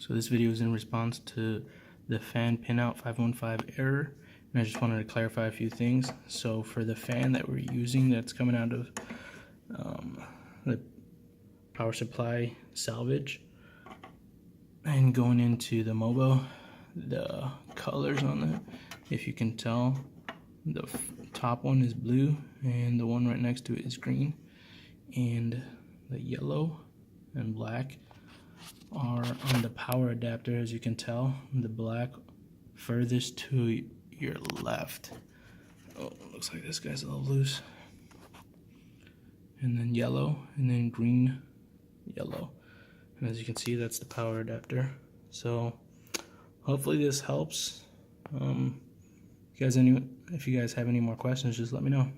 So this video is in response to the fan pinout 515 error, and I just wanted to clarify a few things. So for the fan that we're using that's coming out of the power supply salvage and going into the Mobo, the colors on it, if you can tell, the top one is blue and the one right next to it is green, and the yellow and black are on the power adapter. As you can tell, the black furthest to your left. Oh, looks like this guy's a little loose. And then yellow, and then green, yellow. And as you can see, that's the power adapter. So hopefully this helps. If you guys have any more questions, just let me know.